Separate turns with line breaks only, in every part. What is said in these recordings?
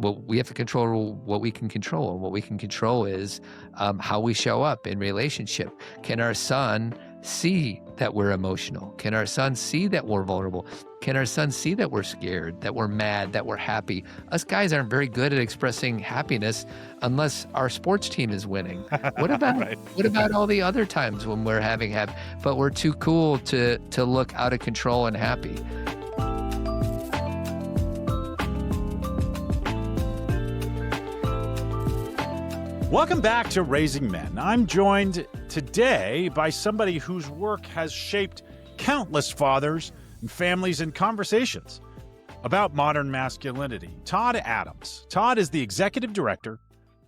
Well, we have to control what we can control. And what we can control is how we show up in relationship. Can our son see that we're emotional? Can our son see that we're vulnerable? Can our son see that we're scared, that we're mad, that we're happy? Us guys aren't very good at expressing happiness unless our sports team is winning. What about
Right.
what about all the other times when we're having happy, but we're too cool to look out of control and happy?
Welcome back to Raising Men. I'm joined today by somebody whose work has shaped countless fathers and families and conversations about modern masculinity. Todd Adams. Todd is the executive director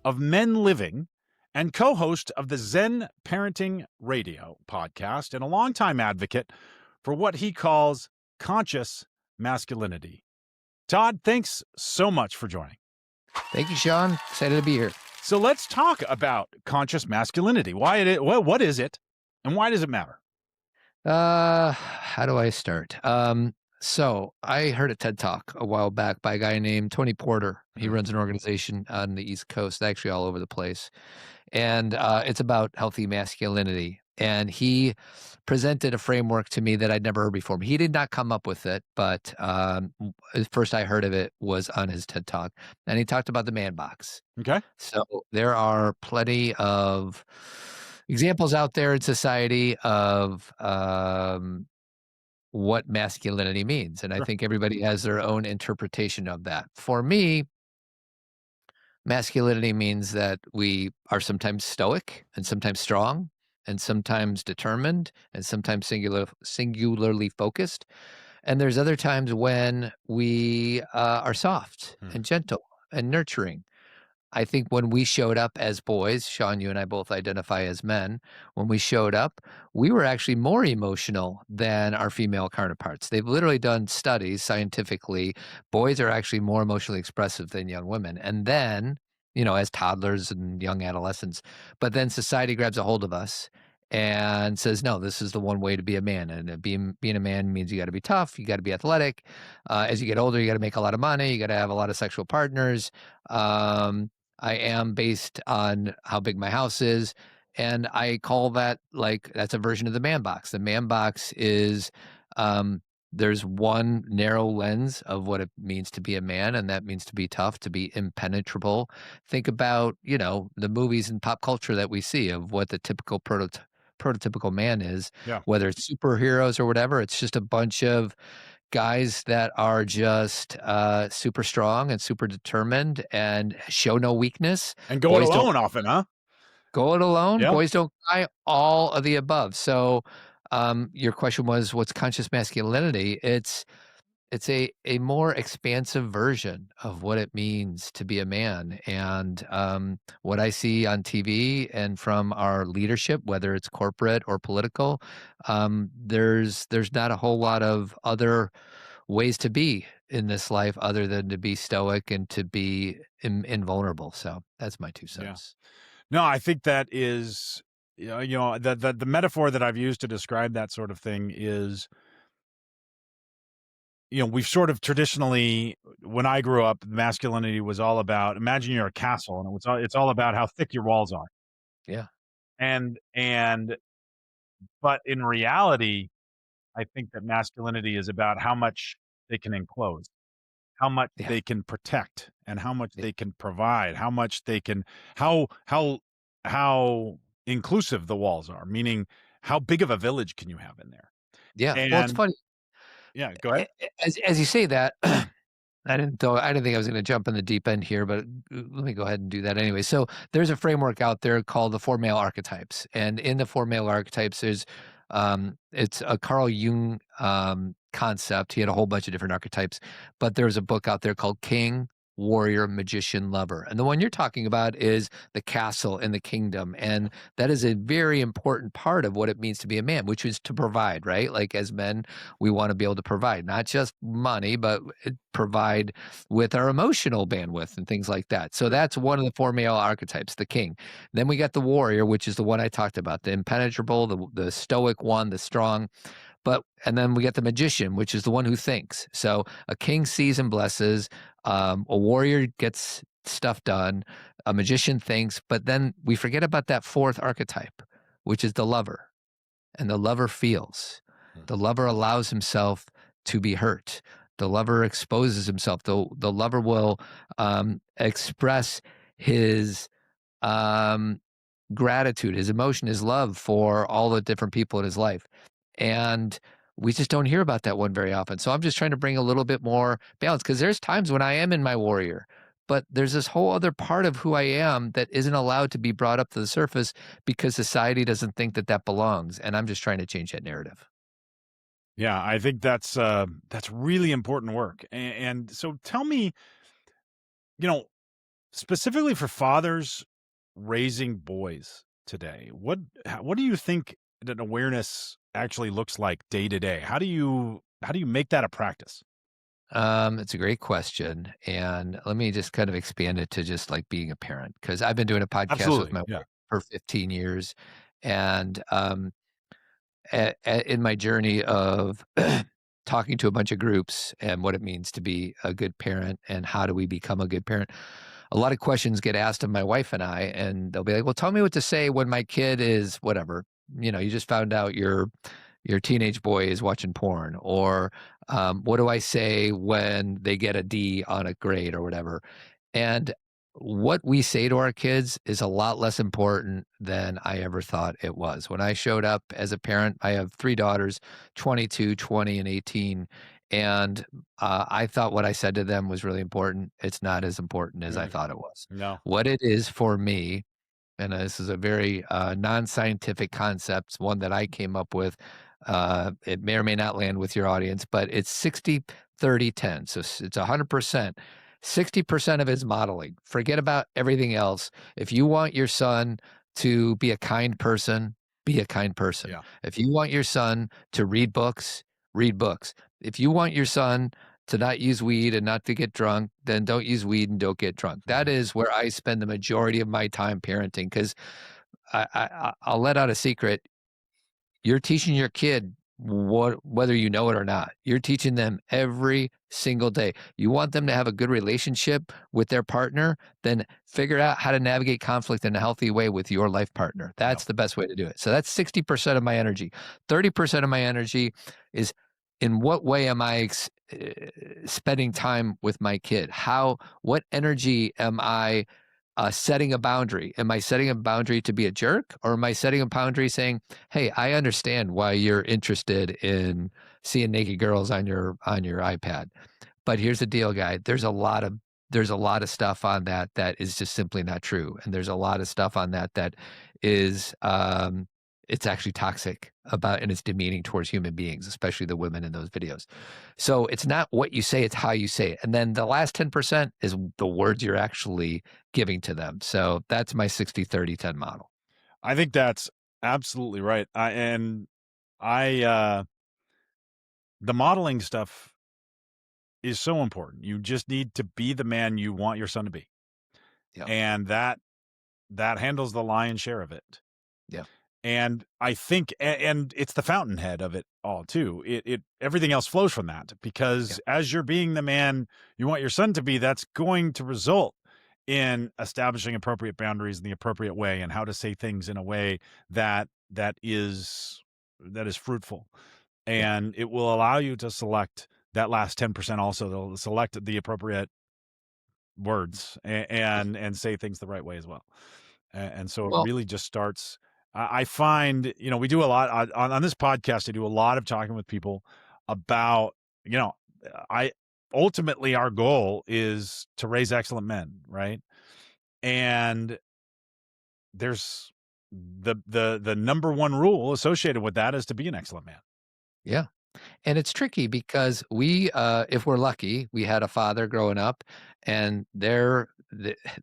of Men Living and co-host of the Zen Parenting Radio podcast and a longtime advocate for what he calls conscious masculinity. Todd, thanks so much for joining.
Thank you, Sean. Excited to be here.
So let's talk about conscious masculinity. What is it, and why does it matter?
How do I start? So I heard a TED Talk a while back by a guy named Tony Porter. He runs an organization on the East Coast, actually all over the place. And it's about healthy masculinity. And he presented a framework to me that I'd never heard before. He did not come up with it, but first I heard of it was on his TED Talk. And he talked about the Man Box.
Okay.
So there are plenty of examples out there in society of what masculinity means. And I think everybody has their own interpretation of that. For me, masculinity means that we are sometimes stoic and sometimes strong and sometimes determined and sometimes singularly focused. And there's other times when we are soft and gentle and nurturing. I think when we showed up as boys, Sean, you and I both identify as men, when we showed up, we were actually more emotional than our female counterparts. They've literally done studies scientifically. Boys are actually more emotionally expressive than young women. And then, as toddlers and young adolescents, but then society grabs a hold of us and says, no, this is the one way to be a man. And being a man means you got to be tough, you got to be athletic. As you get older, you got to make a lot of money, you got to have a lot of sexual partners. I am based on how big my house is. And I call that that's a version of the Man Box. The Man Box is there's one narrow lens of what it means to be a man, and that means to be tough, to be impenetrable. Think about, the movies and pop culture that we see of what the typical prototypical man is, whether it's superheroes or whatever. It's just a bunch of guys that are just super strong and super determined and show no weakness.
And go it alone often, huh?
Go it alone.
Yep.
Boys don't cry, all of the above. So your question was, what's conscious masculinity? It's a more expansive version of what it means to be a man. And what I see on TV and from our leadership, whether it's corporate or political, there's not a whole lot of other ways to be in this life other than to be stoic and to be invulnerable. So that's my 2 cents.
Yeah. No, I think that is, the metaphor that I've used to describe that sort of thing is, we've sort of traditionally, when I grew up, masculinity was all about, imagine you're a castle and it's all about how thick your walls are.
Yeah.
But in reality, I think that masculinity is about how much they can enclose, how much they can protect, and how much they can provide, how much they can, how inclusive the walls are, meaning how big of a village can you have in there?
Yeah. Well, it's funny.
Yeah, go ahead.
As you say that, I didn't think I was going to jump in the deep end here, but let me go ahead and do that anyway. So there's a framework out there called the 4 male archetypes. And in the 4 male archetypes, there's it's a Carl Jung concept. He had a whole bunch of different archetypes, but there's a book out there called King, Warrior, Magician, Lover. And the one you're talking about is the castle in the kingdom. And that is a very important part of what it means to be a man, which is to provide, right? Like as men, we want to be able to provide, not just money, but provide with our emotional bandwidth and things like that. So that's one of the 4 male archetypes, the king. Then we got the warrior, which is the one I talked about, the impenetrable, the stoic one, the strong. And then we get the magician, which is the one who thinks. So a king sees and blesses, a warrior gets stuff done, a magician thinks, but then we forget about that fourth archetype, which is the lover. And the lover feels. The lover allows himself to be hurt. The lover exposes himself. The lover will express his gratitude, his emotion, his love for all the different people in his life. And we just don't hear about that one very often. So I'm just trying to bring a little bit more balance, because there's times when I am in my warrior, but there's this whole other part of who I am that isn't allowed to be brought up to the surface because society doesn't think that that belongs. And I'm just trying to change that narrative.
Yeah, I think that's really important work. And so tell me, you know, specifically for fathers raising boys today, what do you think that awareness actually looks like day to day? How do you make that a practice?
It's a great question. And let me just kind of expand it to just like being a parent, because I've been doing a podcast with
Absolutely.
my
Yeah.
wife for 15 years. And in my journey of talking to a bunch of groups and what it means to be a good parent and how do we become a good parent, a lot of questions get asked of my wife and I, and they'll be like, well, tell me what to say when my kid is whatever. You just found out your teenage boy is watching porn, or what do I say when they get a D on a grade or whatever? And what we say to our kids is a lot less important than I ever thought it was. When I showed up as a parent, I have 3 daughters, 22, 20, and 18. And I thought what I said to them was really important. It's not as important as I
Mm,
thought it was.
no.
What it is for me, and this is a very non-scientific concept, one that I came up with. It may or may not land with your audience, but it's 60, 30, 10. So it's 100%. 60% of it is modeling. Forget about everything else. If you want your son to be a kind person, be a kind person.
Yeah.
If you want your son to read books, read books. If you want your son to not use weed and not to get drunk, then don't use weed and don't get drunk. That is where I spend the majority of my time parenting, because I'll let out a secret. You're teaching your kid whether you know it or not. You're teaching them every single day. You want them to have a good relationship with their partner, then figure out how to navigate conflict in a healthy way with your life partner.
Yep.
That's the best way to do it. So that's 60% of my energy. 30% of my energy is, in what way am I spending time with my kid? What energy am I setting a boundary? Am I setting a boundary to be a jerk, or am I setting a boundary saying, "Hey, I understand why you're interested in seeing naked girls on your iPad, but here's the deal, guy. There's a lot of stuff on that is just simply not true, and there's a lot of stuff on that is it's actually toxic and it's demeaning towards human beings, especially the women in those videos. So it's not what you say, it's how you say it. And then the last 10% is the words you're actually giving to them. So that's my 60-30-10 model.
I think that's absolutely right. The modeling stuff is so important. You just need to be the man you want your son to be.
Yeah.
And that handles the lion's share of it.
Yeah.
And I think, and it's the fountainhead of it all too. It everything else flows from that, because as you're being the man you want your son to be, that's going to result in establishing appropriate boundaries in the appropriate way, and how to say things in a way that is fruitful. And it will allow you to select that last 10%. Also, they'll select the appropriate words and say things the right way as well. And so it
Well,
really just starts. I find, we do a lot on this podcast. I do a lot of talking with people about, I ultimately our goal is to raise excellent men, right? And there's the number one rule associated with that is to be an excellent man.
yeah. And it's tricky because if we're lucky, we had a father growing up, and their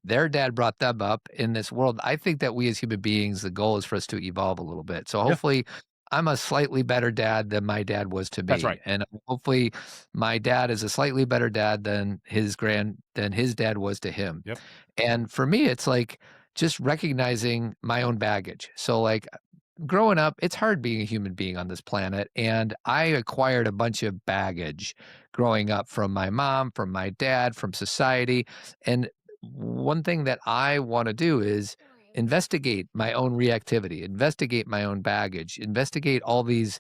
dad brought them up in this world. I think that we as human beings, the goal is for us to evolve a little bit. So
Yeah.
hopefully I'm a slightly better dad than my dad was to me.
That's right.
And hopefully my dad is a slightly better dad than his dad was to him.
Yep.
And for me, it's like just recognizing my own baggage. So like growing up, it's hard being a human being on this planet. And I acquired a bunch of baggage growing up from my mom, from my dad, from society. And one thing that I want to do is investigate my own reactivity, investigate my own baggage, investigate all these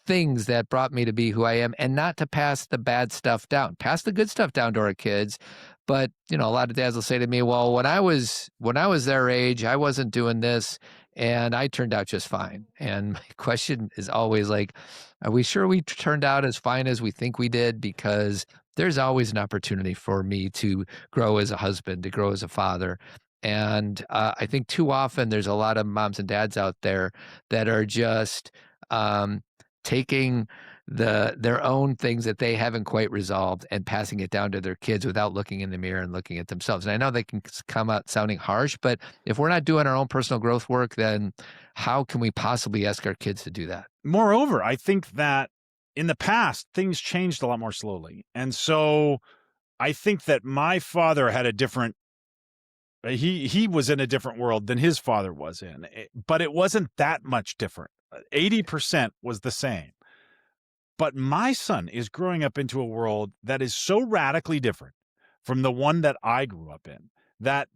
things that brought me to be who I am, and not to pass the bad stuff down. Pass the good stuff down to our kids. But, a lot of dads will say to me, well, when I was their age, I wasn't doing this and I turned out just fine. And my question is always like, are we sure we turned out as fine as we think we did? Because there's always an opportunity for me to grow as a husband, to grow as a father. And I think too often there's a lot of moms and dads out there that are just taking their own things that they haven't quite resolved and passing it down to their kids without looking in the mirror and looking at themselves. And I know they can come out sounding harsh, but if we're not doing our own personal growth work, then how can we possibly ask our kids to do that?
Moreover, I think that in the past, things changed a lot more slowly. And so I think that my father had a different, he was in a different world than his father was in, but it wasn't that much different. 80% was the same. But my son is growing up into a world that is so radically different from the one that I grew up in that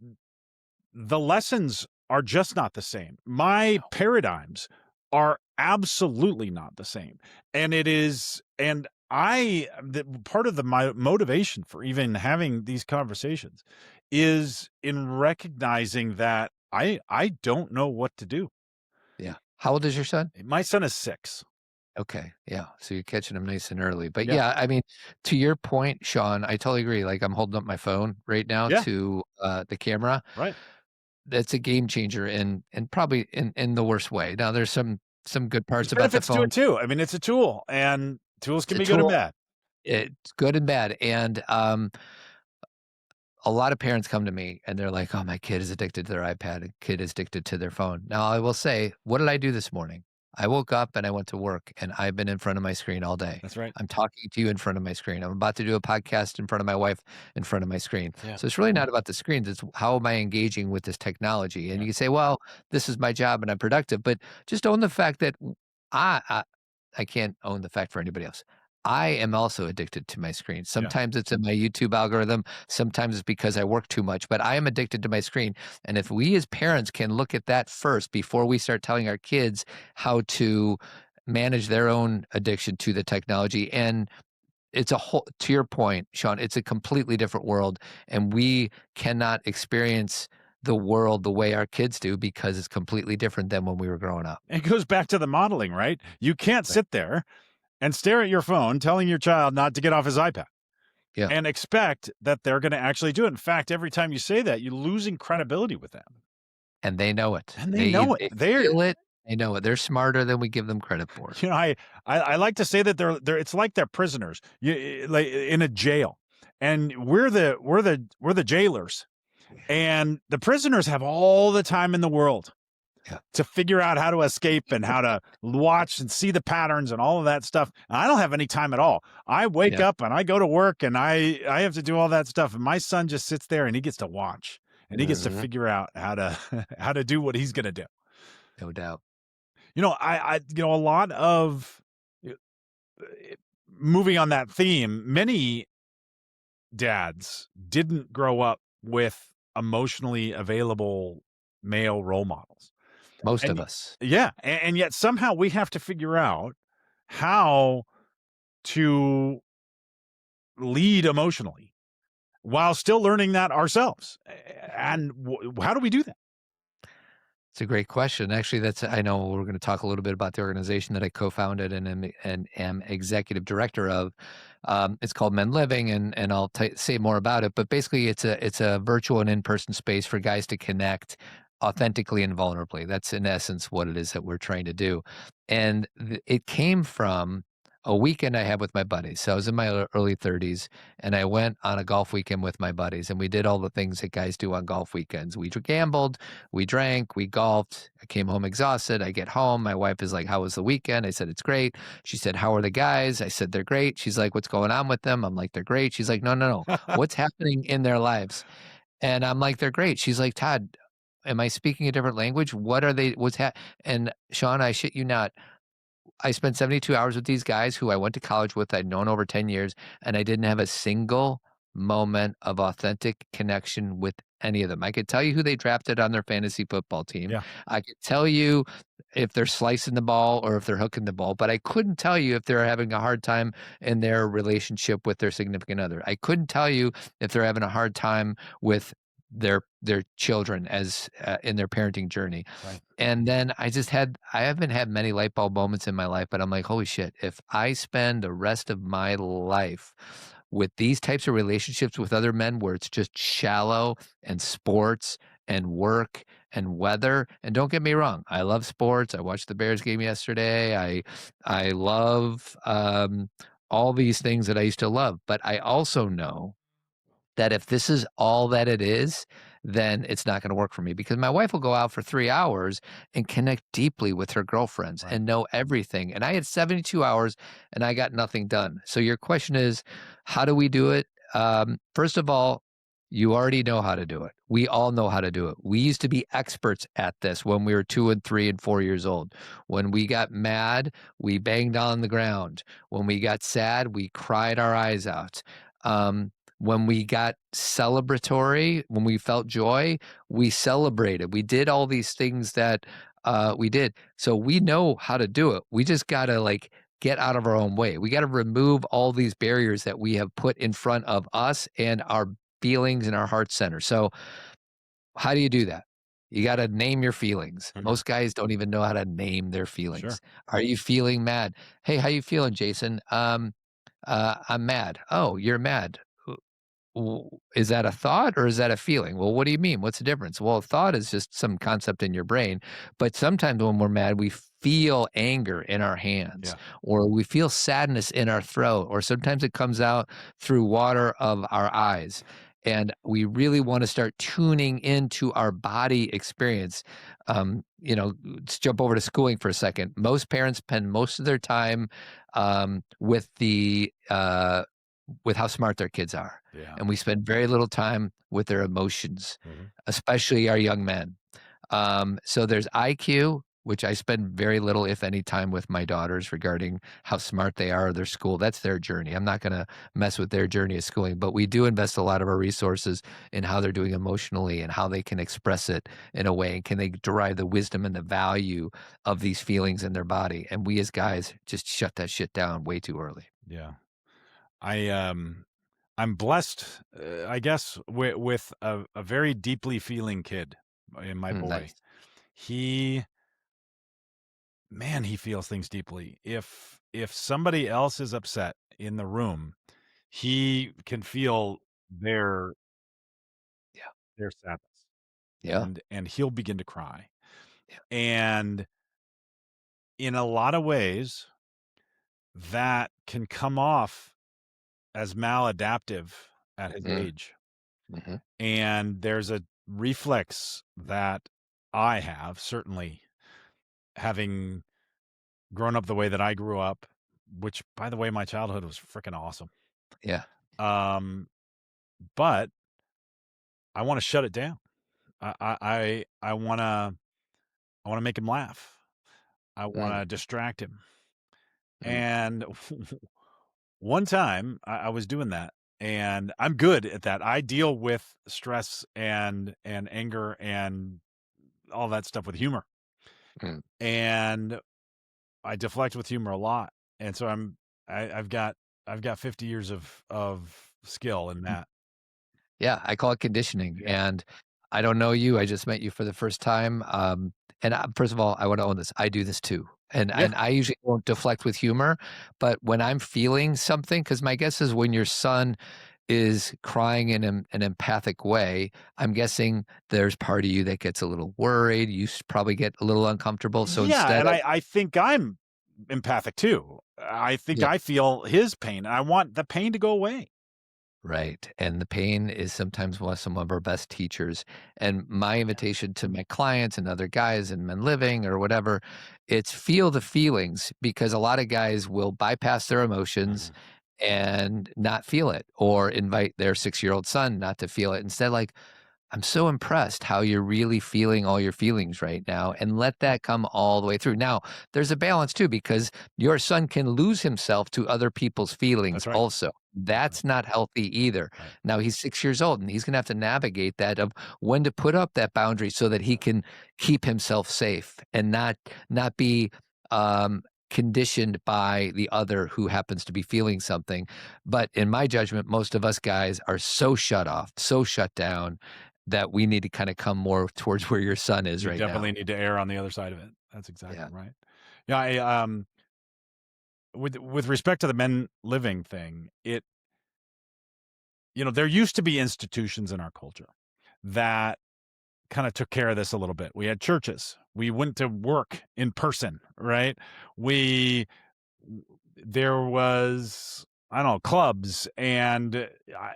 the lessons are just not the same. My paradigms are absolutely not the same. And part of my motivation for even having these conversations is in recognizing that I don't know what to do.
Yeah. How old is your son?
My son is 6.
Okay. Yeah. So you're catching them nice and early. But
Yeah.
yeah, I mean, to your point, Sean, I totally agree. Like I'm holding up my phone right now
Yeah.
to the camera.
Right.
That's a game changer and probably in the worst way. Now there's some good
There's
parts about the
benefits to
phone.
it too. I mean, it's a tool, and tools
It's
can
a
be good and
tool.
bad.
It's good and bad. And a lot of parents come to me and they're like, oh, my kid is addicted to their iPad. A kid is addicted to their phone. Now I will say, what did I do this morning? I woke up and I went to work and I've been in front of my screen all day.
That's right.
I'm talking to you in front of my screen. I'm about to do a podcast in front of my wife in front of my screen.
Yeah.
So it's really not about the screens. It's how am I engaging with this technology? And
Yeah.
you say, well, this is my job and I'm productive, but just own the fact that I can't own the fact for anybody else. I am also addicted to my screen. Sometimes it's in my YouTube algorithm. Sometimes it's because I work too much, but I am addicted to my screen. And if we as parents can look at that first before we start telling our kids how to manage their own addiction to the technology, and it's a whole, to your point, Sean, it's a completely different world. And we cannot experience the world the way our kids do because it's completely different than when we were growing up.
It goes back to the modeling, right? You can't sit there and stare at your phone telling your child not to get off his iPad and expect that they're going to actually do it. In fact, every time you say that, you're losing credibility with them.
And they know it.
And they know it.
They feel it. They know it. They're smarter than we give them credit for.
You know, I like to say that they're it's like they're prisoners like in a jail, and we're the jailers, and the prisoners have all the time in the world to figure out how to escape and how to watch and see the patterns and all of that stuff. And I don't have any time at all. I wake up and I go to work and I have to do all that stuff. And my son just sits there and he gets to watch and he gets to figure out how to do what he's going to do.
No doubt.
You know, a lot of moving on that theme, many dads didn't grow up with emotionally available male role models.
Most of us.
Yeah. And yet somehow we have to figure out how to lead emotionally while still learning that ourselves. And how do we do that?
It's a great question. Actually, I know we're going to talk a little bit about the organization that I co-founded and am executive director of. It's called Men Living, and I'll say more about it. But basically, it's a virtual and in-person space for guys to connect authentically and vulnerably. That's in essence what it is that we're trying to do. And it came from a weekend I had with my buddies. So I was in my early 30s and I went on a golf weekend with my buddies and we did all the things that guys do on golf weekends. We gambled, we drank, we golfed. I came home exhausted. I get home. My wife is like, how was the weekend? I said, it's great. She said, how are the guys? I said, they're great. She's like, what's going on with them? I'm like, they're great. She's like, no. What's happening in their lives? And I'm like, they're great. She's like, Todd, Am I speaking a different language? What are they? And Sean, I shit you not. I spent 72 hours with these guys who I went to college with, I'd known over 10 years, and I didn't have a single moment of authentic connection with any of them. I could tell you who they drafted on their fantasy football team.
Yeah.
I could tell you if they're slicing the ball or if they're hooking the ball, but I couldn't tell you if they're having a hard time in their relationship with their significant other. I couldn't tell you if they're having a hard time with their children as in their parenting journey.
Right.
And then I haven't had many light bulb moments in my life, but I'm like, holy shit, if I spend the rest of my life with these types of relationships with other men where it's just shallow and sports and work and weather, and don't get me wrong, I love sports. I watched the Bears game yesterday. I love all these things that I used to love, but I also know that if this is all that it is, then it's not going to work for me because my wife will go out for 3 hours and connect deeply with her girlfriends
Right.
and know everything. And I had 72 hours and I got nothing done. So your question is, how do we do it? First of all, you already know how to do it. We all know how to do it. We used to be experts at this when we were 2 and 3 and 4 years old. When we got mad, we banged on the ground. When we got sad, we cried our eyes out. When we got celebratory, when we felt joy, we celebrated. We did all these things that we did. So we know how to do it. We just got to like get out of our own way. We got to remove all these barriers that we have put in front of us and our feelings and our heart center. So how do you do that? You got to name your feelings.
Mhm.
Most guys don't even know how to name their
Sure.
feelings. Are you feeling mad? Hey, how you feeling, Jason? I'm mad. Oh, you're mad. Is that a thought or is that a feeling? Well, what do you mean? What's the difference? Well, a thought is just some concept in your brain. But sometimes when we're mad, we feel anger in our hands
Yeah.
or we feel sadness in our throat, or sometimes it comes out through water of our eyes. And we really want to start tuning into our body experience. Let's jump over to schooling for a second. Most parents spend most of their time with with how smart their kids are.
Yeah.
And we spend very little time with their emotions,
Mhm.
especially our young men. So there's IQ, which I spend very little, if any, time with my daughters regarding how smart they are, their school. That's their journey. I'm not going to mess with their journey of schooling, but we do invest a lot of our resources in how they're doing emotionally and how they can express it in a way. And can they derive the wisdom and the value of these feelings in their body? And we as guys just shut that shit down way too early.
Yeah. I'm blessed, I guess, with a very deeply feeling kid in my boy.
Nice.
He he feels things deeply. If somebody else is upset in the room, he can feel their
Yeah.
their sadness,
Yeah.
and he'll begin to cry.
Yeah.
And in a lot of ways, that can come off as maladaptive at his
Mm,
age.
mhm.
And there's a reflex that I have, certainly having grown up the way that I grew up, which, by the way, my childhood was freaking awesome.
Yeah.
Um, but I want to shut it down. I want to make him laugh. I want
Mm,
to distract him.
mm.
And one time I was doing that, and I'm good at that. I deal with stress and anger and all that stuff with humor.
Mm.
And I deflect with humor a lot. And so I've got 50 years of skill in that.
Yeah, I call it conditioning,
Yeah.
and I don't know you, I just met you for the first time, first of all, I wanna own this, I do this too,
Yeah.
and I usually won't deflect with humor, but when I'm feeling something, because my guess is when your son is crying in an empathic way, I'm guessing there's part of you that gets a little worried, you probably get a little uncomfortable, so
Yeah,
instead
and
of
I think I'm empathic too. I think
Yeah.
I feel his pain. I want the pain to go away.
Right, and the pain is sometimes some of our best teachers, and my invitation to my clients and other guys in Men Living or whatever, it's feel the feelings because a lot of guys will bypass their emotions
Mhm.
and not feel it or invite their 6-year-old son not to feel it. Instead, like, I'm so impressed how you're really feeling all your feelings right now and let that come all the way through. Now, there's a balance too, because your son can lose himself to other people's feelings
That's right.
also.
That's right.
That's not healthy either.
Right.
Now, he's 6 years old and he's going to have to navigate that of when to put up that boundary so that he can keep himself safe and not be um, conditioned by the other who happens to be feeling something. But in my judgment, most of us guys are so shut off, so shut down that we need to kind of come more towards where your son is
You
right now.
definitely need to err on the other side of it. That's exactly
Yeah.
right. Yeah, with respect to the men living thing, there used to be institutions in our culture that kind of took care of this a little bit. We had churches. We went to work in person, right? We there was, I don't know, clubs and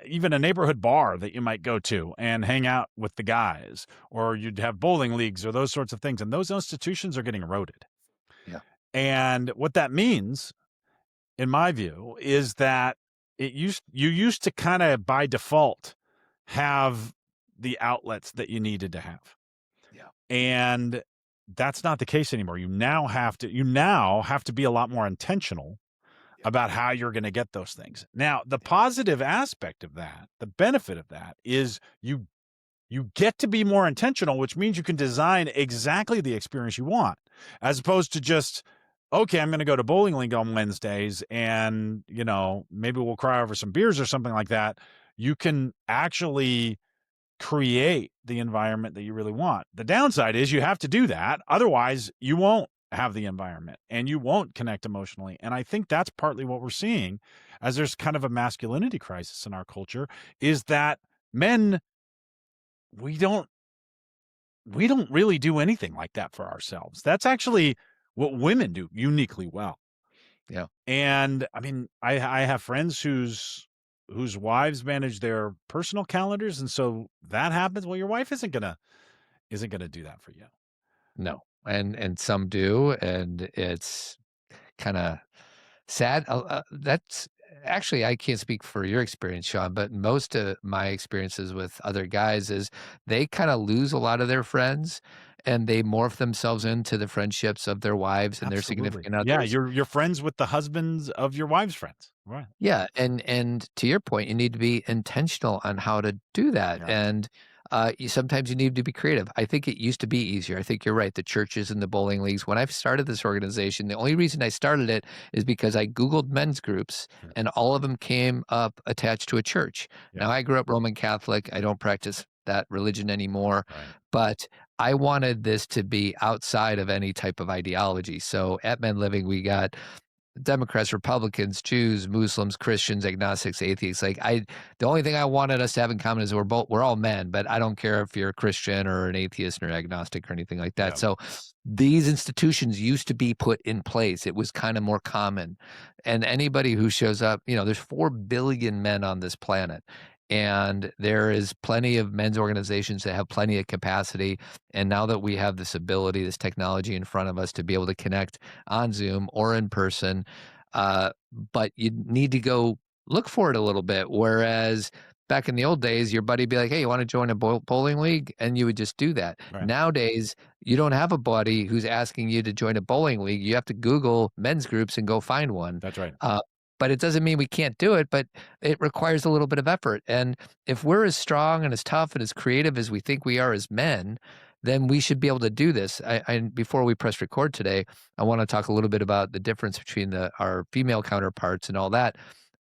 even a neighborhood bar that you might go to and hang out with the guys, or you'd have bowling leagues or those sorts of things. And those institutions are getting eroded.
Yeah.
And what that means, in my view, is that you used to kind of by default have the outlets that you needed to have.
Yeah.
And that's not the case anymore. You now have to be a lot more intentional about how you're going to get those things. Now, the positive aspect of that, the benefit of that is you get to be more intentional, which means you can design exactly the experience you want, as opposed to just, okay, I'm going to go to bowling league on Wednesdays and, maybe we'll cry over some beers or something like that. You can actually create the environment that you really want. The downside is you have to do that. Otherwise, you won't have the environment and you won't connect emotionally. And I think that's partly what we're seeing as there's kind of a masculinity crisis in our culture, is that men, we don't really do anything like that for ourselves. That's actually what women do uniquely well.
Yeah.
And I mean, I have friends whose wives manage their personal calendars, and so that happens. Well, your wife isn't gonna do that for you.
No. And some do, and it's kind of sad. That's actually, I can't speak for your experience, Sean, but most of my experiences with other guys is they kind of lose a lot of their friends and they morph themselves into the friendships of their wives and their
Absolutely.
significant
Yeah,
others.
you're friends with the husbands of your wife's friends. Right.
Yeah, and to your point, you need to be intentional on how to do that,
Yeah.
and sometimes you need to be creative. I think it used to be easier. I think you're right. The churches and the bowling leagues. When I started this organization, the only reason I started it is because I Googled men's groups,
Yeah.
and all of them came up attached to a church.
Yeah.
Now I grew up Roman Catholic. I don't practice that religion anymore,
Right.
but I wanted this to be outside of any type of ideology. So at Men Living, we got Democrats, Republicans, Jews, Muslims, Christians, agnostics, atheists. The only thing I wanted us to have in common is we're all men, but I don't care if you're a Christian or an atheist or agnostic or anything like that.
Yeah.
So these institutions used to be put in place. It was kind of more common. And anybody who shows up, there's 4 billion men on this planet. And there is plenty of men's organizations that have plenty of capacity. And now that we have this ability, this technology in front of us to be able to connect on Zoom or in person, but you need to go look for it a little bit. Whereas back in the old days, your buddy would be like, "Hey, you want to join a bowling league?" And you would just do that.
Right.
Nowadays, you don't have a buddy who's asking you to join a bowling league. You have to Google men's groups and go find one.
That's right.
But it doesn't mean we can't do it, but it requires a little bit of effort. And if we're as strong and as tough and as creative as we think we are as men, then we should be able to do this. Before we press record today, I want to talk a little bit about the difference between our female counterparts and all that.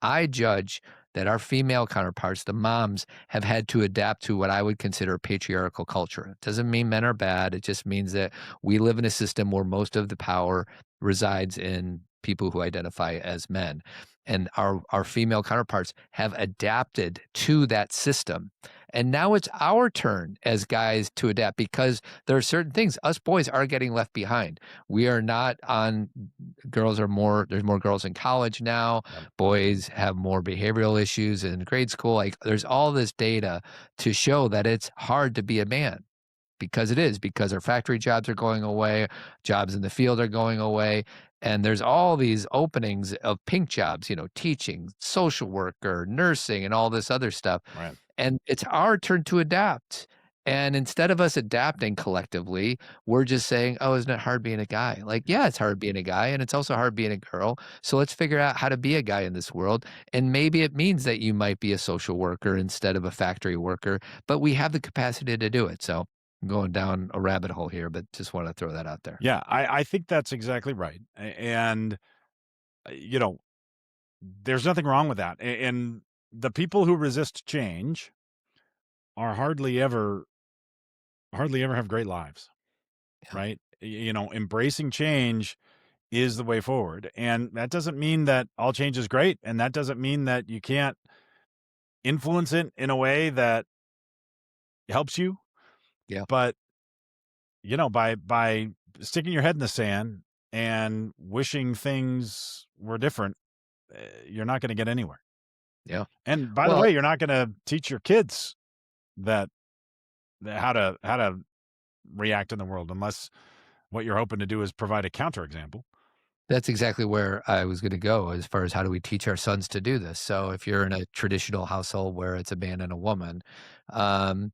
I judge that our female counterparts, the moms, have had to adapt to what I would consider a patriarchal culture. It doesn't mean men are bad. It just means that we live in a system where most of the power resides in people who identify as men. And our female counterparts have adapted to that system. And now it's our turn as guys to adapt, because there are certain things us boys are getting left behind. We are not on there's more girls in college now.
Yep.
Boys have more behavioral issues in grade school. Like, there's all this data to show that it's hard to be a man, because our factory jobs are going away, jobs in the field are going away. And there's all these openings of pink jobs, teaching, social worker, nursing, and all this other stuff.
Right.
And it's our turn to adapt. And instead of us adapting collectively, we're just saying, oh, isn't it hard being a guy? Like, yeah, it's hard being a guy, and it's also hard being a girl. So let's figure out how to be a guy in this world. And maybe it means that you might be a social worker instead of a factory worker, but we have the capacity to do it. So I'm going down a rabbit hole here, but just want to throw that out there.
Yeah, I think that's exactly right. And, you know, there's nothing wrong with that. And the people who resist change are hardly ever have great lives,
Yeah.
right? Embracing change is the way forward. And that doesn't mean that all change is great. And that doesn't mean that you can't influence it in a way that helps you.
Yeah.
But, by sticking your head in the sand and wishing things were different, you're not going to get anywhere.
Yeah.
And by the
Well,
way, you're not going to teach your kids that how to react in the world unless what you're hoping to do is provide a counterexample.
that's exactly where I was gonna go as far as how do we teach our sons to do this. So if you're in a traditional household where it's a man and a woman, um,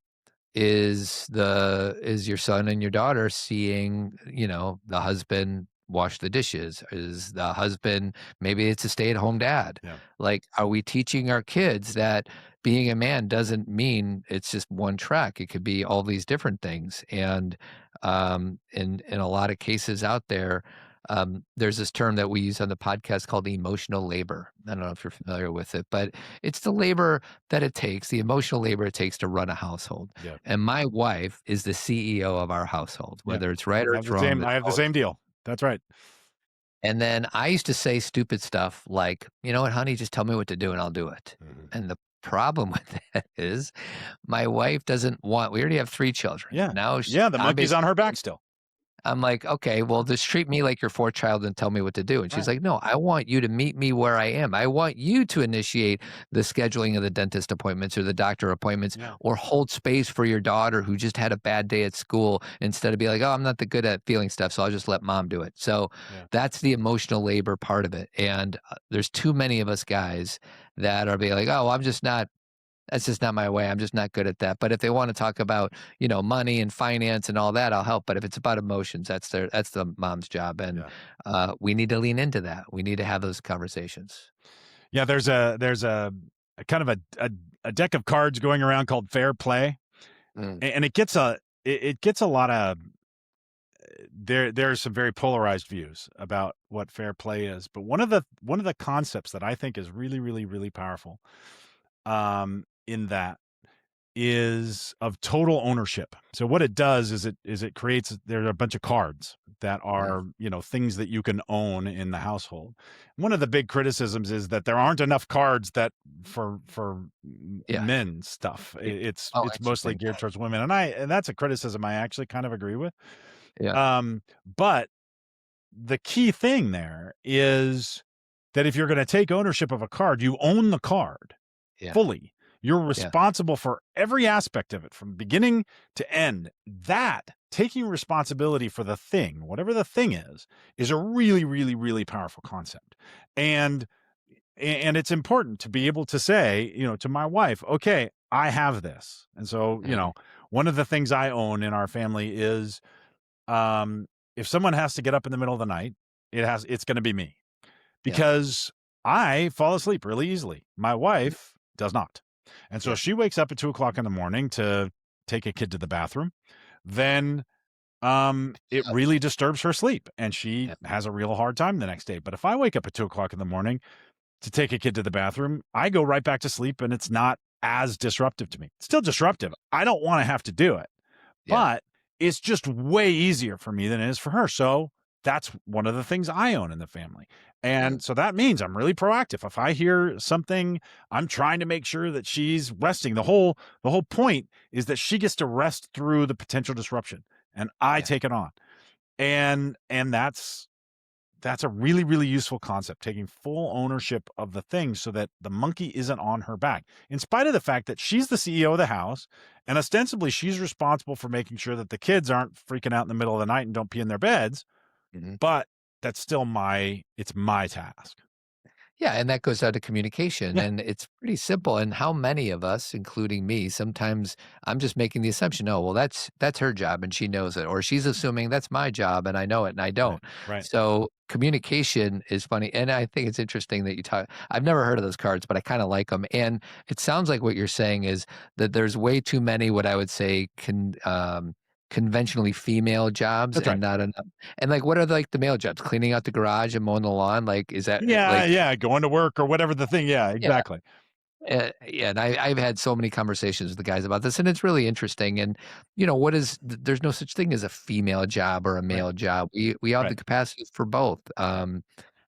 is your son and your daughter seeing, the husband wash the dishes? Is the husband, maybe it's a stay-at-home dad.
Yeah.
Like, are we teaching our kids that being a man doesn't mean it's just one track? It could be all these different things. And in a lot of cases out there, there's this term that we use on the podcast called emotional labor. I don't know if you're familiar with it, but it's the labor that it takes, the emotional labor it takes to run a household.
Yeah.
And my wife is the CEO of our household,
Yeah.
whether it's right or
I have
it's
the
wrong.
same. I have the same deal. That's right.
And then I used to say stupid stuff like, you know what, honey, just tell me what to do and I'll do it. And the problem with that is my wife doesn't want, we already have 3 children.
Yeah.
Now
Yeah. The
I'm
monkey's on her
basically
back still.
I'm like, "Okay, well, just treat me like your 4th child and tell me what to do." And she's
Right.
like, "No, I want you to meet me where I am. I want you to initiate the scheduling of the dentist appointments or the doctor appointments
Yeah.
or hold space for your daughter who just had a bad day at school instead of be like, oh, I'm not that good at feeling stuff, so I'll just let mom do it." So
Yeah.
that's the emotional labor part of it. And there's too many of us guys that are being like, "Oh, that's just not my way. I'm just not good at that." But if they want to talk about, money and finance and all that, I'll help. But if it's about emotions, that's the mom's job. And we need to lean into that. We need to have those conversations.
Yeah. There's a kind of a deck of cards going around called Fair Play,
Mm,
and it gets a lot of there's some very polarized views about what fair play is. But one of the concepts that I think is really, really, really powerful, in that is of total ownership. So what it does is it creates, there are a bunch of cards that are, things that you can own in the household. One of the big criticisms is that there aren't enough cards that for
yeah.
men stuff. It's
Oh,
mostly
interesting.
geared towards women. And that's a criticism I actually kind of agree with.
Yeah.
But the key thing there is that if you're going to take ownership of a card, you own the card
Yeah.
fully. You're
Yeah.
responsible for every aspect of it from beginning to end. That taking responsibility for the thing, whatever the thing is a really, really, really powerful concept. And it's important to be able to say, to my wife, okay, I have this. And so,
Mhm.
one of the things I own in our family is, if someone has to get up in the middle of the night, it's going to be me,
Yeah.
because I fall asleep really easily. My wife does not. And so
Yeah.
she wakes up at 2:00 in the morning to take a kid to the bathroom. Then, it
Yep.
really disturbs her sleep and she
Yep.
has a real hard time the next day. But if I wake up at 2:00 in the morning to take a kid to the bathroom, I go right back to sleep and it's not as disruptive to me. It's still disruptive. I don't want to have to do it,
Yeah.
but it's just way easier for me than it is for her. So that's one of the things I own in the family.
Mm,
And so that means I'm really proactive. If I hear something, I'm trying to make sure that she's resting. The whole point is that she gets to rest through the potential disruption and I
Yeah.
take it on. And that's a really, really useful concept, taking full ownership of the thing so that the monkey isn't on her back, in spite of the fact that she's the CEO of the house and ostensibly she's responsible for making sure that the kids aren't freaking out in the middle of the night and don't pee in their beds.
Mhm.
But that's still it's my task.
Yeah, and that goes down to communication,
Yeah,
and it's pretty simple. And how many of us, including me, sometimes I'm just making the assumption, oh, well, that's her job and she knows it, or she's assuming that's my job and I know it and I
right,
don't.
right.
So communication is funny, and I think it's interesting that you talk. I've never heard of those cards, but I kind of like them. And it sounds like what you're saying is that there's way too many what I would say conventionally female jobs
That's
and
right.
not enough. And like, what are like the male jobs? Cleaning out the garage and mowing the lawn? Like, is that
Yeah,
like?
yeah, going to work or whatever the thing. Yeah,
Yeah,
exactly.
yeah, and I've had so many conversations with the guys about this, and it's really interesting. And what is? There's no such thing as a female job or a
Right,
male job. We have the
right.
capacities for both.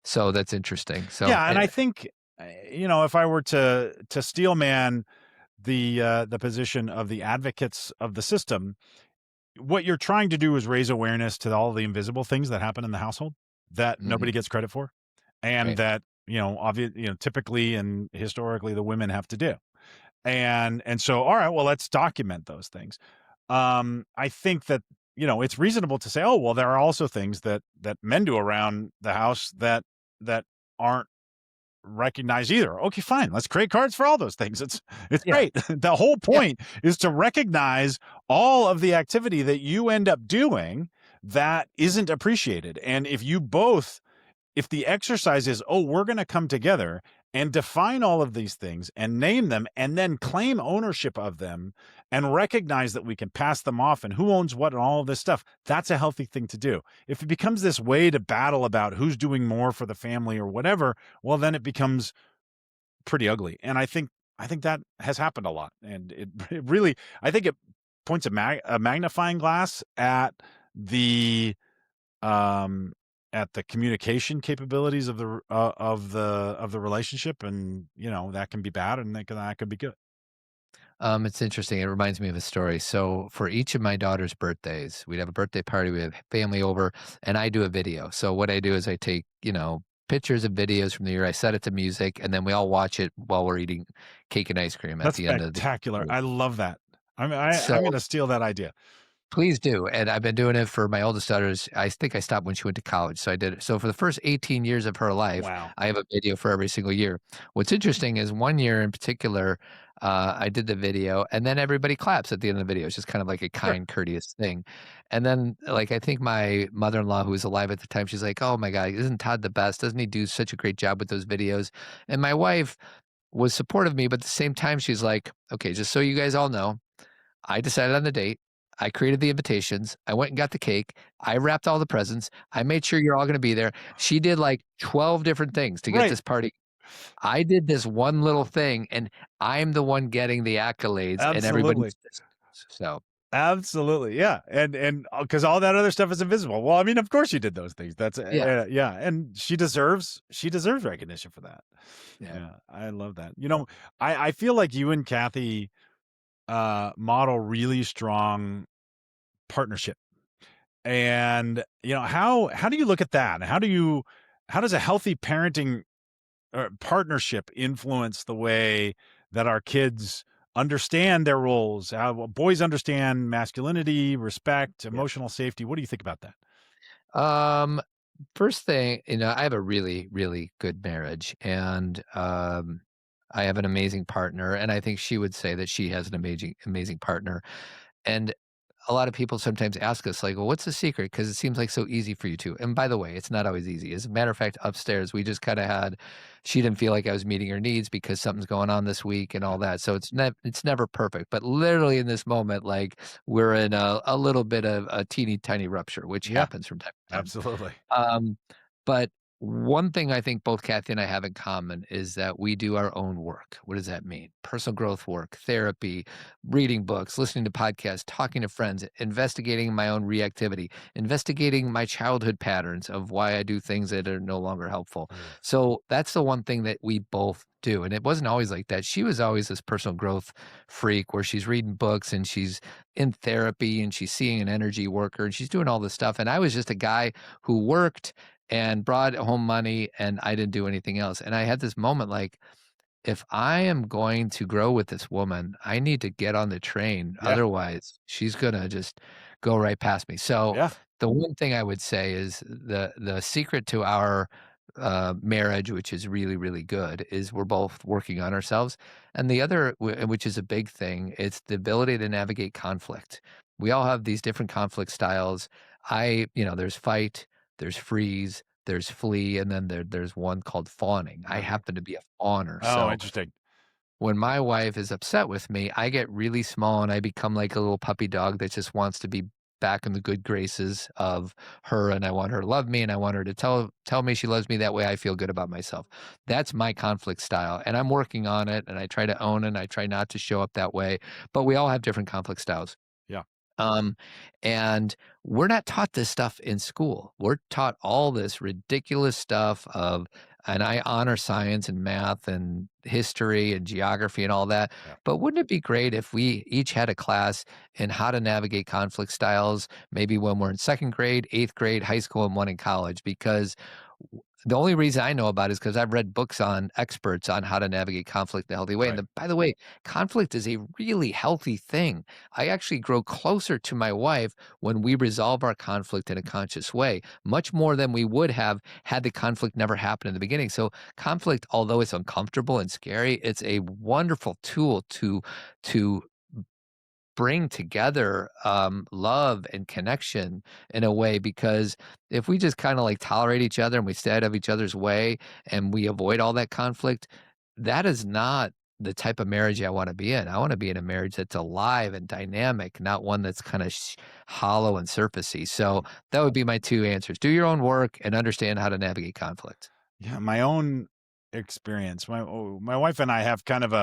So that's interesting. So
Yeah, and I think, if I were to steel man the position of the advocates of the system, what you're trying to do is raise awareness to all the invisible things that happen in the household that nobody
mhm,
gets credit for, and
right,
that typically and historically the women have to do. And so, all right, well, let's document those things. I think that it's reasonable to say, oh, well, there are also things that men do around the house that aren't recognize either. Okay, fine. Let's create cards for all those things. It's
yeah,
great. The whole
yeah.
point is to recognize all of the activity that you end up doing that isn't appreciated. And if the exercise is, oh, we're going to come together and define all of these things and name them and then claim ownership of them and recognize that we can pass them off and who owns what and all of this stuff, that's a healthy thing to do. If it becomes this way to battle about who's doing more for the family or whatever, well, then it becomes pretty ugly. And I think that has happened a lot. And it really, I think it points a magnifying glass the um at the communication capabilities of the relationship, and that can be bad and that could be good.
It's interesting. It reminds me of a story. So for each of my daughter's birthdays, we'd have a birthday party, we have family over, and I do a video. So what I do is I take, pictures and videos from the year, I set it to music, and then we all watch it while we're eating cake and ice cream at
That's
the end of the
spectacular.
year.
I love that. I'm
So
going to steal that idea.
please do, and I've been doing it for my oldest daughter's. I think I stopped when she went to college, so I did it. So for the first 18 years of her life,
Wow.
I have a video for every single year. What's interesting is one year in particular, I did the video, and then everybody claps at the end of the video. It's just kind of like a
Sure.
kind, courteous thing. And then, like, I think my mother-in-law, who was alive at the time, she's like, "Oh my God, isn't Todd the best? Doesn't he do such a great job with those videos?" And my wife was supportive of me, but at the same time, she's like, "Okay, just so you guys all know, I decided on the date. I created the invitations. I went and got the cake. I wrapped all the presents. I made sure you're all gonna be there." She did like 12 different things to get
Right.
this party. I did this one little thing, and I'm the one getting the accolades, and
Absolutely.
everybody's just so,
Absolutely. Yeah. And because all that other stuff is invisible. Well, I mean, of course you did those things. That's
yeah,
yeah. And she deserves recognition for that.
yeah,
Yeah. I love that. I feel like you and Kathy model really strong partnership. And how do you look at that? How does a healthy parenting partnership influence the way that our kids understand their roles? How boys understand masculinity, respect,
yeah.
emotional safety. What do you think about that?
Um, First thing, I have a really, really good marriage, and, I have an amazing partner, and I think she would say that she has an amazing amazing partner. And a lot of people sometimes ask us like, "Well, what's the secret? Because it seems like so easy for you two." And by the way, it's not always easy. As a matter of fact, upstairs, we just kinda had she didn't feel like I was meeting her needs because something's going on this week and
Yeah.
all that. So it's never perfect. But literally in this moment, like, we're in a little bit of a teeny tiny rupture, which
Yeah,
happens from time to time.
absolutely.
Um, but one thing I think both Kathy and I have in common is that we do our own work. What does that mean? Personal growth work, therapy, reading books, listening to podcasts, talking to friends, investigating my own reactivity, investigating my childhood patterns of why I do things that are no longer helpful.
Mm.
So that's the one thing that we both do. And it wasn't always like that. She was always this personal growth freak where she's reading books and she's in therapy and she's seeing an energy worker and she's doing all this stuff. And I was just a guy who worked and brought home money and I didn't do anything else. And I had this moment like, if I am going to grow with this woman, I need to get on the train.
Yeah.
Otherwise, she's gonna just go right past me. So
Yeah.
The one thing I would say is the secret to our, marriage, which is really, really good, is we're both working on ourselves, and the other which is a big thing, it's the ability to navigate conflict. We all have these different conflict styles. There's fight, there's freeze, there's flee, and then there's one called fawning. I
Uh-huh.
happen to be a fawner,
Oh,
so
interesting.
when my wife is upset with me, I get really small and I become like a little puppy dog that just wants to be back in the good graces of her, and I want her to love me and I want her to tell me she loves me. That way I feel good about myself. That's my conflict style and I'm working on it and I try to own it. I try not to show up that way, but we all have different conflict styles.
Yeah.
Um, and we're not taught this stuff in school. We're taught all this ridiculous stuff and I honor science and math and history and geography and all that.
Yeah.
But wouldn't it be great if we each had a class in how to navigate conflict styles, maybe when we're in second grade, eighth grade, high school, and one in college? Because the only reason I know about it is because I've read books on experts on how to navigate conflict in a healthy way. And
Right.
by the way, conflict is a really healthy thing. I actually grow closer to my wife when we resolve our conflict in a conscious way, much more than we would have had the conflict never happened in the beginning. So conflict, although it's uncomfortable and scary, it's a wonderful tool to bring together love and connection in a way, because if we just kind of like tolerate each other and we stay out of each other's way and we avoid all that conflict, that is not the type of marriage I want to be in. I want to be in a marriage that's alive and dynamic, not one that's kind of hollow and surfacey. So that would be my two answers: do your own work and understand how to navigate conflict.
Yeah. My own experience. My wife and I have kind of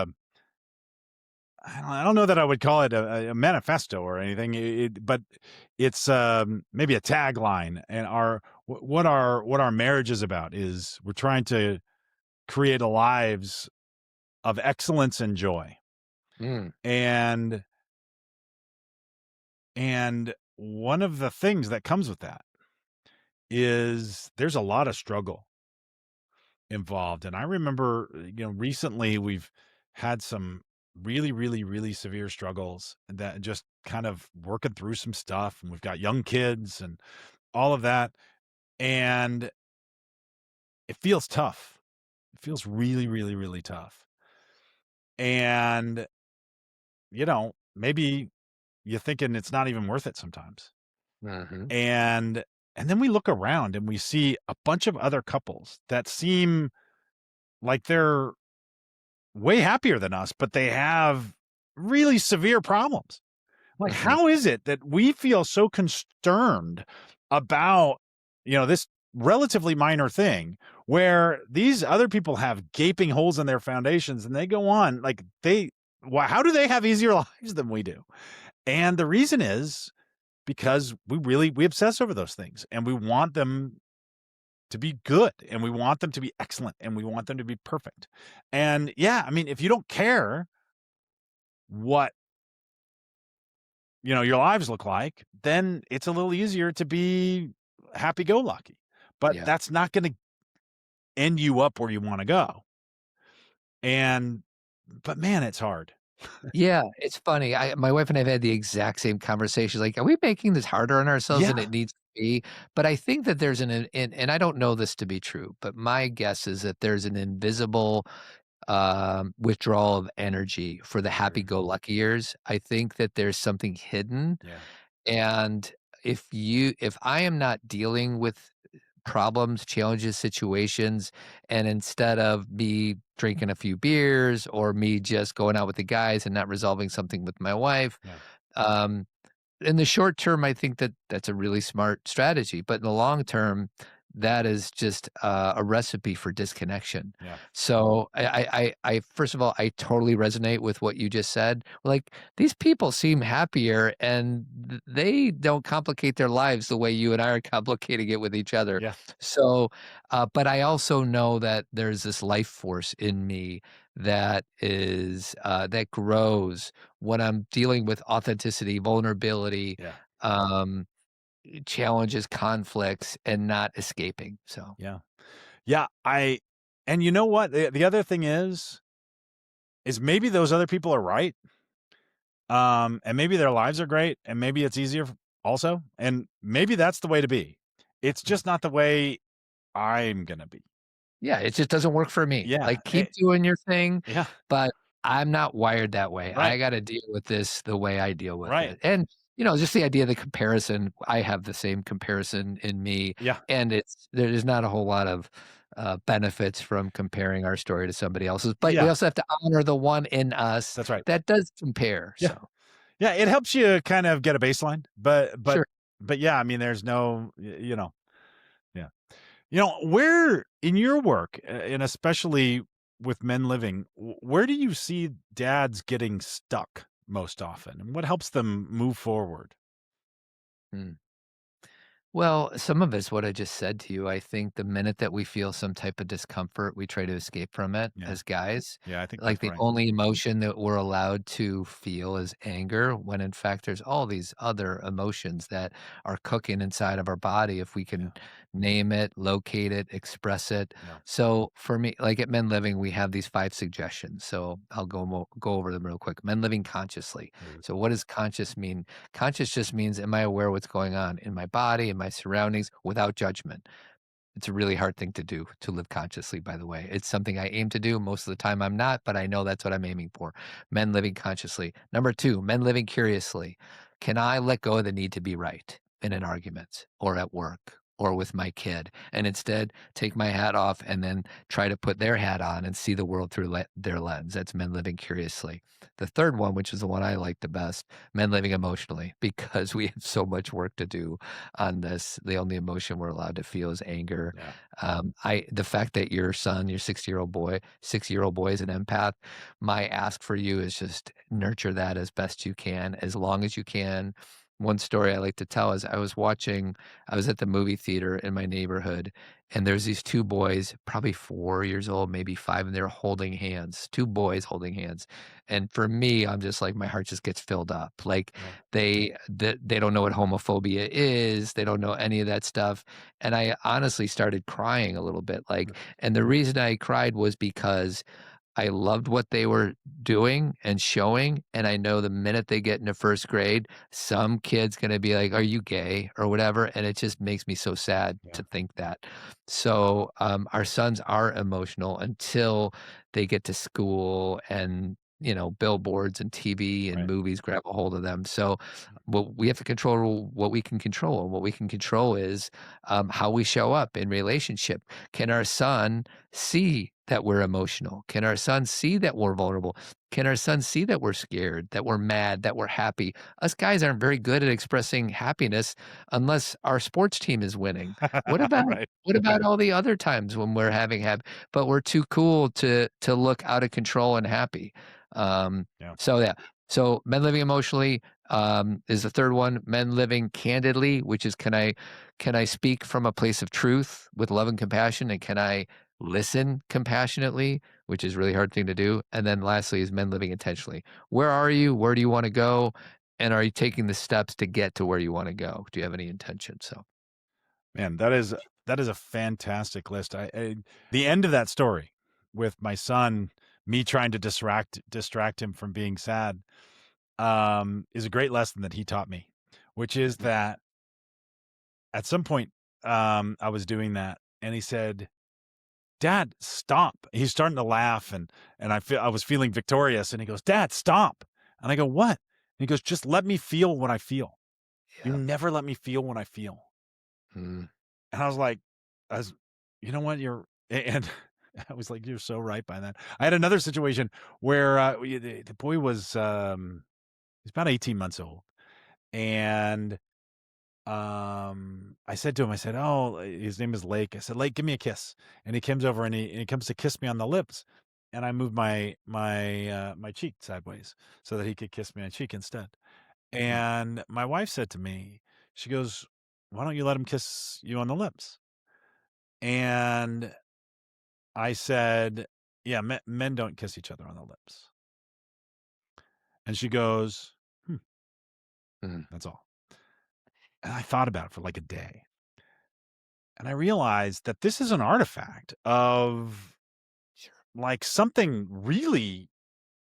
I don't know that I would call it a manifesto or anything, but it's maybe a tagline. And what our marriage is about is we're trying to create a lives of excellence and joy.
Mm,
And one of the things that comes with that is there's a lot of struggle involved. And I remember, recently we've had some really, really, really severe struggles that just kind of working through some stuff. And we've got young kids and all of that. And it feels tough. It feels really, really, really tough. And, maybe you're thinking it's not even worth it sometimes.
mhm,
And then we look around and we see a bunch of other couples that seem like they're way happier than us, but they have really severe problems. Like,
mhm,
how is it that we feel so concerned about, this relatively minor thing where these other people have gaping holes in their foundations and they go on like how do they have easier lives than we do? And the reason is because we obsess over those things and we want them to be good and we want them to be excellent and we want them to be perfect. And yeah, I mean, if you don't care what, your lives look like, then it's a little easier to be happy go lucky. But
yeah.
that's not going to end you up where you want to go. And but man, it's hard.
Yeah, it's funny. My wife and I have had the exact same conversation. Like, are we making this harder on ourselves than
Yeah.
it needs to be? But I think that there's and I don't know this to be true, but my guess is that there's an invisible withdrawal of energy for the
Sure.
happy-go-lucky years. I think that there's something hidden,
Yeah.
and if I am not dealing with problems, challenges, situations, and instead of me drinking a few beers or me just going out with the guys and not resolving something with my wife,
Yeah.
um, in the short term, I think that that's a really smart strategy, but in the long term, that is just a recipe for disconnection.
Yeah.
So I first of all, I totally resonate with what you just said. Like, these people seem happier and they don't complicate their lives the way you and I are complicating it with each other.
Yeah.
So, but I also know that there's this life force in me that is that grows when I'm dealing with authenticity, vulnerability,
Yeah.
um, challenges, conflicts, and not escaping. So,
Yeah. Yeah. And you know what? The other thing is maybe those other people are right. And maybe their lives are great, and maybe it's easier also. And maybe that's the way to be. It's just not the way I'm going to be.
Yeah, it just doesn't work for me.
Yeah.
Like, keep doing your thing,
Yeah.
but I'm not wired that way. I
Right.
gotta deal with this the way I deal with
Right.
it. And, just the idea of the comparison, I have the same comparison in me,
Yeah.
and there's not a whole lot of, benefits from comparing our story to somebody else's, but we
Yeah.
also have to honor the one in us
That's right.
that does compare,
Yeah.
so
Yeah. It helps you kind of get a baseline,
sure.
but yeah, I mean, there's no, yeah. Where in your work, and especially with men living, where do you see dads getting stuck most often? And what helps them move forward?
Mm. Well, some of it's what I just said to you. I think the minute that we feel some type of discomfort, we try to escape from it
Yeah.
as guys.
Yeah. I think
Like
that's
the
right.
only emotion that we're allowed to feel is anger, when in fact there's all these other emotions that are cooking inside of our body if we
Yeah.
can name it, locate it, express it.
Yeah.
So for me, like at Men Living, we have these 5 suggestions. So I'll go over them real quick. Men living consciously.
Mhm.
So what does conscious mean? Conscious just means, am I aware of what's going on in my body, in my surroundings, without judgment? It's a really hard thing to do, to live consciously, by the way. It's something I aim to do. Most of the time I'm not, but I know that's what I'm aiming for. Men living consciously. Number 2, men living curiously. Can I let go of the need to be right in an argument or at work or with my kid, and instead take my hat off and then try to put their hat on and see the world through their lens? That's men living curiously. The third one, which is the one I like the best, men living emotionally, because we have so much work to do on this. The only emotion we're allowed to feel is anger.
Yeah.
The fact that your son, your 6-year-old boy is an empath, my ask for you is just nurture that as best you can, as long as you can. One story I like to tell is I was at the movie theater in my neighborhood, and there's these 2 boys, probably 4 years old, maybe 5, and they're holding hands, 2 boys holding hands. And for me, I'm just like, my heart just gets filled up. Like,
Right.
they don't know what homophobia is. They don't know any of that stuff. And I honestly started crying a little bit, like, and the reason I cried was because I loved what they were doing and showing, and I know the minute they get into 1st grade, some kid's gonna be like, "Are you gay?" or whatever, and it just makes me so sad
Yeah.
to think that. So, our sons are emotional until they get to school and, billboards and TV and
Right.
movies grab a hold of them. So, we have to control what we can control, and what we can control is, how we show up in relationship. Can our son see that we're emotional? Can our son see that we're vulnerable? Can our son see that we're scared, that we're mad, that we're happy? Us guys aren't very good at expressing happiness unless our sports team is winning. What about
Right.
what about all the other times when we're having but we're too cool to look out of control and happy. Um,
Yeah.
so yeah. So men living emotionally is the third one. Men living candidly, which is, can I speak from a place of truth with love and compassion, and can I listen compassionately, which is a really hard thing to do. And then lastly is men living intentionally. Where are you? Where do you want to go? And are you taking the steps to get to where you want to go? Do you have any intention? So,
Man, that is a fantastic list. The end of that story with my son, me trying to distract him from being sad, is a great lesson that he taught me, which is that at some point, I was doing that, and he said, "Dad, stop." He's starting to laugh, and I was feeling victorious, and he goes, "Dad, stop." And I go, "What?" And he goes, "Just let me feel what I feel. You
yeah.
never let me feel what I feel."
Mm,
And I was like, I was, you know what, and I was like, "You're so right by that." I had another situation where the boy was he's about 18 months old, and I said to him, I said, "Oh, his name is Lake." I said, "Lake, give me a kiss." And he comes over, and he comes to kiss me on the lips, and I moved my cheek sideways so that he could kiss me on cheek instead.
mm,
And my wife said to me, she goes, "Why don't you let him kiss you on the lips?" And I said, "Yeah, men don't kiss each other on the lips." And she goes, "Hmm,
mm.
that's all." And I thought about it for like a day. And I realized that this is an artifact of
Sure.
like something really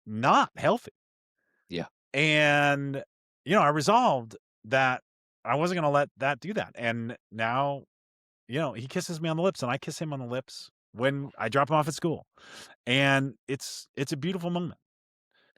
not healthy.
Yeah.
And, I resolved that wasn't going to let that do that. And now, he kisses me on the lips and I kiss him on the lips when I drop him off at school. And it's a beautiful moment.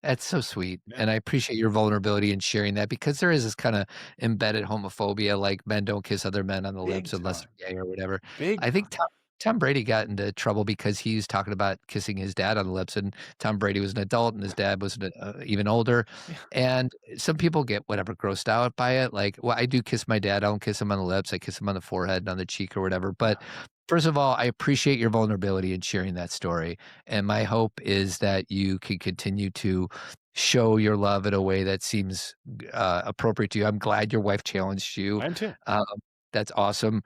That's so sweet,
Yeah.
and I appreciate your vulnerability in sharing that because there is this kinda embedded homophobia, like men don't kiss other men on the
Big
lips unless
time.
they're gay or whatever.
Big
I think
time.
Tom Brady got into trouble because he was talking about kissing his dad on the lips, and Tom Brady was an adult and his dad was even older,
Yeah.
and some people get whatever, grossed out by it, like, well, I do kiss my dad, I don't kiss him on the lips, I kiss him on the forehead and on the cheek or whatever, but first of all, I appreciate your vulnerability in sharing that story, and my hope is that you can continue to show your love in a way that seems appropriate to you. I'm glad your wife challenged you.
I am too.
Um, that's awesome.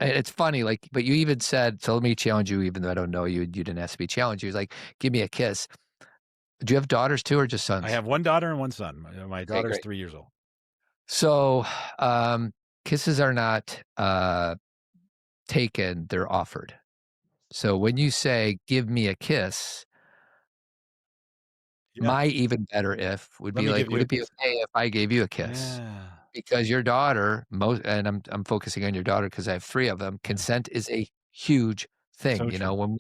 And it's funny, like, but you even said, so let me challenge you, even though I don't know you, you didn't ask to be challenged. You was like, give me a kiss. Do you have daughters too, or just
I
sons?
have one daughter and one son. My
Okay,
daughter's
great.
3 years old.
So, kisses are not taken, they're offered. So when you say, give me a kiss,
Yeah.
my even better if would
Let
be
me
like,
give
would
you a
it be
kiss.
okay if I gave you a kiss?
Yeah.
Because your daughter, and I'm focusing on your daughter because I have 3 of them,
Yeah.
consent is a huge thing,
So true.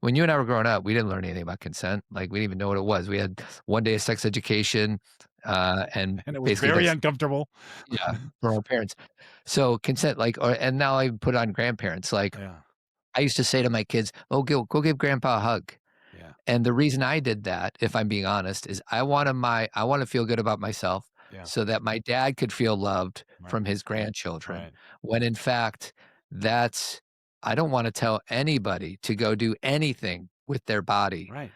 when you and I were growing up, we didn't learn anything about consent, like, we didn't even know what it was. We had 1 day of sex education, and
And it was
basically
very
that's
uncomfortable.
yeah, for our parents. So consent, like, and now I put on grandparents, like,
Yeah.
I used to say to my kids, "Oh, go give grandpa a hug."
Yeah.
And the reason I did that, if I'm being honest, is I wanna feel good about myself
Yeah.
so that my dad could feel loved
Right.
from his grandchildren,
Right.
when in fact, that's I don't wanna tell anybody to go do anything with their body.
Right.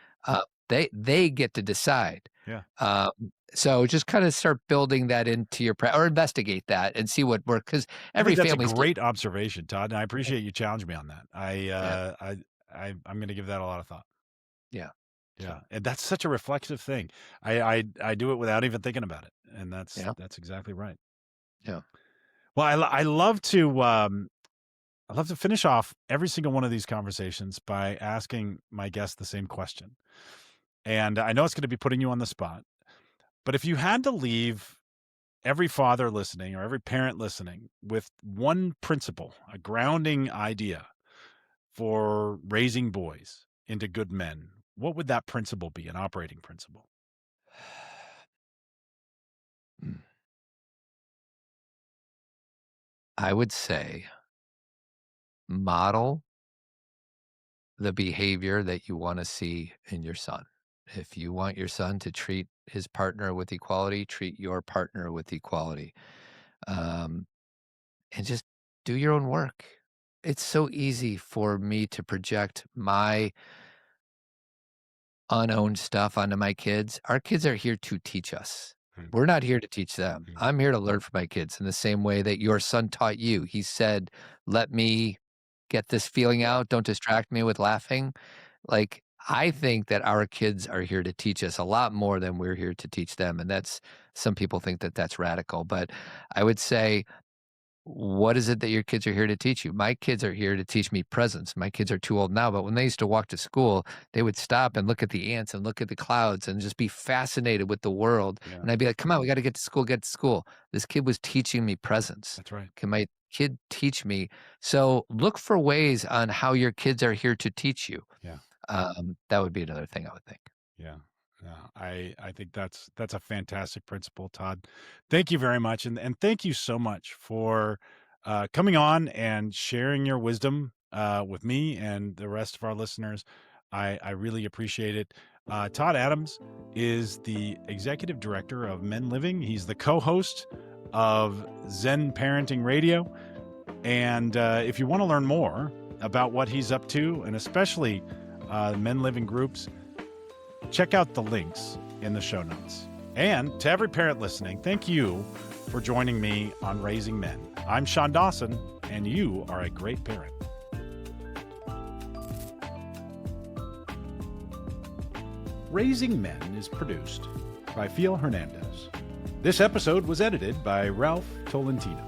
They get to decide.
Yeah.
Um, so just kinda start building that into your or investigate that and see what works because
I
every
think that's a
family's
great observation, Todd, and I
different.
appreciate you challenging me on that.
Yeah,
I'm going to give that a lot of thought.
yeah. So,
Yeah, and that's such a reflexive thing. I do it without even thinking about it, and
yeah,
that's exactly right.
yeah.
Well, I love to finish off every single one of these conversations by asking my guests the same question. And I know it's going to be putting you on the spot, but if you had to leave every father listening or every parent listening with one principle, a grounding idea for raising boys into good men, what would that principle be, an operating principle?
Mm. I would say model the behavior that you wanna see in your son. If you want your son to treat his partner with equality, treat your partner with equality. Um, and just do your own work. It's so easy for me to project my unowned stuff onto my kids. Our kids are here to teach us.
Hmm,
We're not here to teach them.
hmm.
I'm here to learn from my kids in the same way that your son taught you. He said, "Let me get this feeling
Yeah,
out. Don't distract me with laughing." Like, I think that our kids are here to teach us a lot more than we're here to teach them, and that's some people think that that's radical, but I would say what is it that your kids are here to teach you? My kids are here to teach me presence. My kids are too old now, but when they used to walk to school, they would stop and look at the ants and look at the clouds and just be fascinated with the world.
yeah,
And I'd be like, come on, we got to get to school, get to school. This kid was teaching me presence.
that's right.
Can my kid teach me? So look for ways on how your kids are here to teach you.
Yeah,
That would be another thing I would think.
yeah, yeah. I think that's a fantastic principle, Todd. Thank you very much, and thank you so much for coming on and sharing your wisdom with me and the rest of our listeners. I really appreciate it. Todd Adams is the executive director of Men Living. He's the co-host of Zen Parenting Radio. And if you want to learn more about what he's up to, and especially Men Living groups, check out the links in the show notes. And to every parent listening, thank you for joining me on Raising Men. I'm Sean Dawson, and you are a great parent. Raising Men is produced by Phil Hernandez. This episode was edited by Ralph Tolentino.